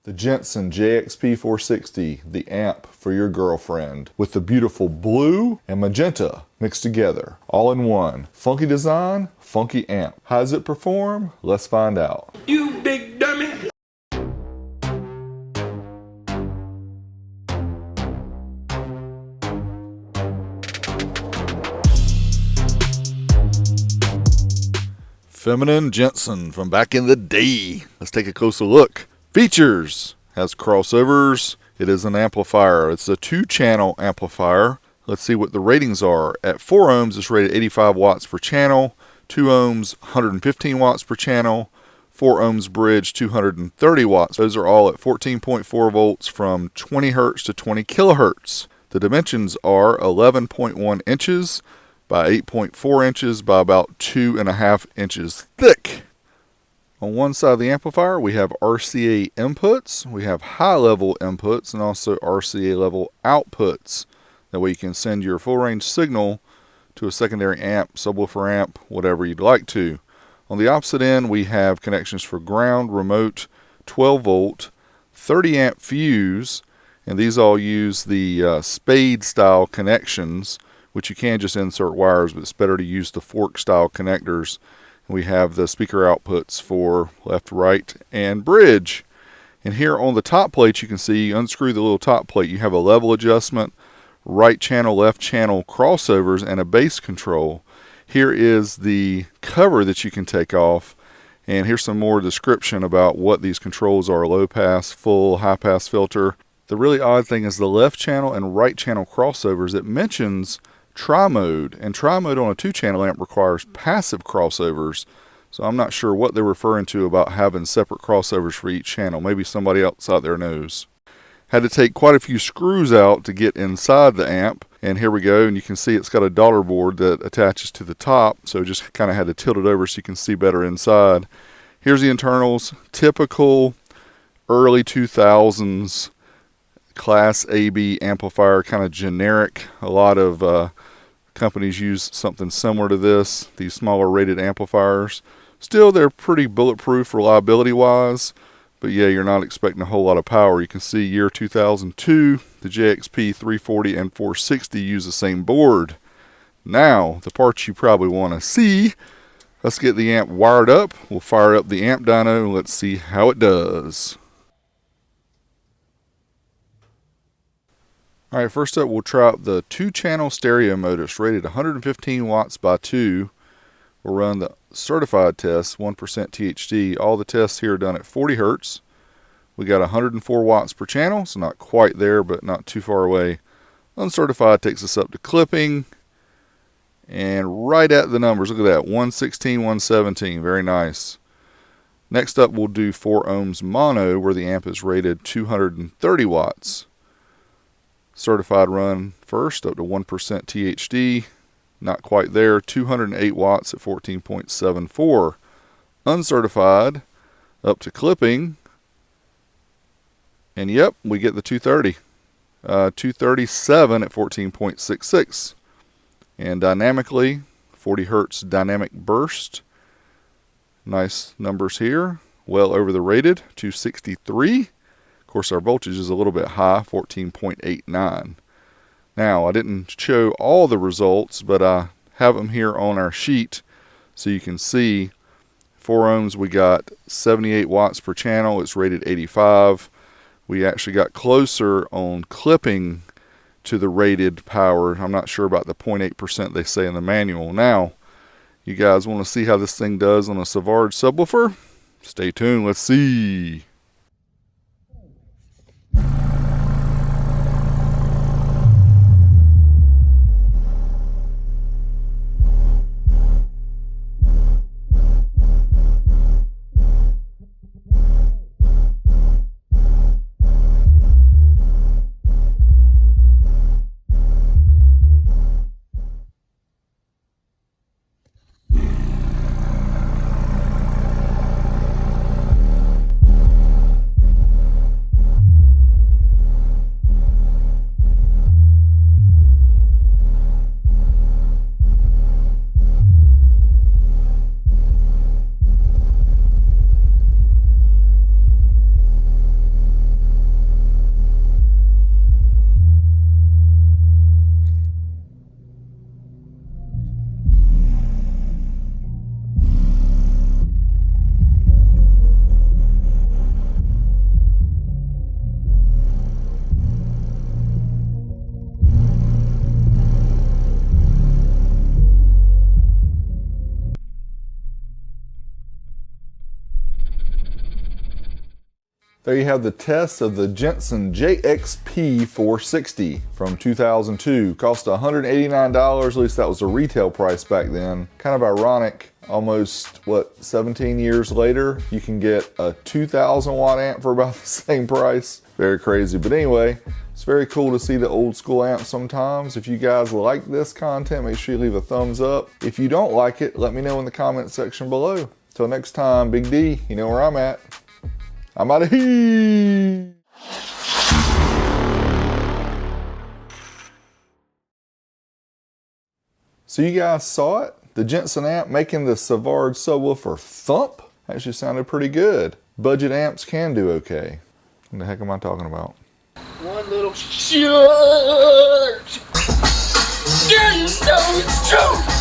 The Jensen JXP460, the amp for your girlfriend, with the beautiful blue and magenta mixed together, all in one. Funky design, funky amp. How does it perform? Let's find out. You big dummy! Feminine Jensen from back in the day. Let's take a closer look. Features: has crossovers. It is an amplifier. It's a 2-channel amplifier. Let's see what the ratings are. At 4 ohms, it's rated 85 watts per channel. 2 ohms, 115 watts per channel. 4 ohms bridge, 230 watts. Those are all at 14.4 volts from 20 hertz to 20 kilohertz. The dimensions are 11.1 inches by 8.4 inches by about 2.5 inches thick. On one side of the amplifier, we have RCA inputs, we have high-level inputs, and also RCA level outputs. That way you can send your full-range signal to a secondary amp, subwoofer amp, whatever you'd like to. On the opposite end, we have connections for ground, remote, 12-volt, 30-amp fuse, and these all use the spade-style connections, which you can just insert wires, but it's better to use the fork-style connectors. We have the speaker outputs for left, right, and bridge. And here on the top plate, you can see, you unscrew the little top plate, you have a level adjustment, right channel, left channel crossovers, and a bass control. Here is the cover that you can take off, and here's some more description about what these controls are: low pass, full, high pass filter. The really odd thing is the left channel and right channel crossovers. It mentions tri-mode, and tri-mode on a 2-channel amp requires passive crossovers, so I'm not sure what they're referring to about having separate crossovers for each channel. Maybe somebody else out there knows. Had to take quite a few screws out to get inside the amp, and here we go, and you can see it's got a daughter board that attaches to the top, so just kind of had to tilt it over so you can see better inside. Here's the internals. Typical early 2000s Class AB amplifier, kind of generic. A lot of companies use something similar to this, these smaller rated amplifiers. Still, they're pretty bulletproof reliability wise, but yeah, you're not expecting a whole lot of power. You can see year 2002, the JXP460 and 460 use the same board. Now, the parts you probably want to see. Let's get the amp wired up. We'll fire up the Amp Dyno and let's see how it does. Alright, first up we'll try out the 2-channel stereo mode. It's rated 115 watts by 2. We'll run the certified test, 1% THD. All the tests here are done at 40 hertz. We got 104 watts per channel, so not quite there, but not too far away. Uncertified takes us up to clipping. And right at the numbers, look at that, 116, 117, very nice. Next up we'll do 4 ohms mono, where the amp is rated 230 watts. Certified run first up to 1% THD, not quite there, 208 watts at 14.74. Uncertified up to clipping, and yep, we get the 230. 237 at 14.66. And dynamically, 40 hertz dynamic burst. Nice numbers here, well over the rated, 263. Of course, our voltage is a little bit high, 14.89. Now, I didn't show all the results, but I have them here on our sheet so you can see. 4 ohms, we got 78 watts per channel. It's rated 85. We actually got closer on clipping to the rated power. I'm not sure about the 0.8% they say in the manual. Now, you guys want to see how this thing does on a Savard subwoofer? Stay tuned. Let's see. There you have the test of the Jensen JXP460 from 2002. Cost $189, at least that was the retail price back then. Kind of ironic, almost, 17 years later, you can get a 2,000 watt amp for about the same price. Very crazy, but anyway, it's very cool to see the old school amp sometimes. If you guys like this content, make sure you leave a thumbs up. If you don't like it, let me know in the comment section below. Till next time, Big D, you know where I'm at. I'm out of here. So you guys saw it? The Jensen amp making the Savard subwoofer thump? Actually sounded pretty good. Budget amps can do okay. What the heck am I talking about? One little shirt. Yeah, you know it's true.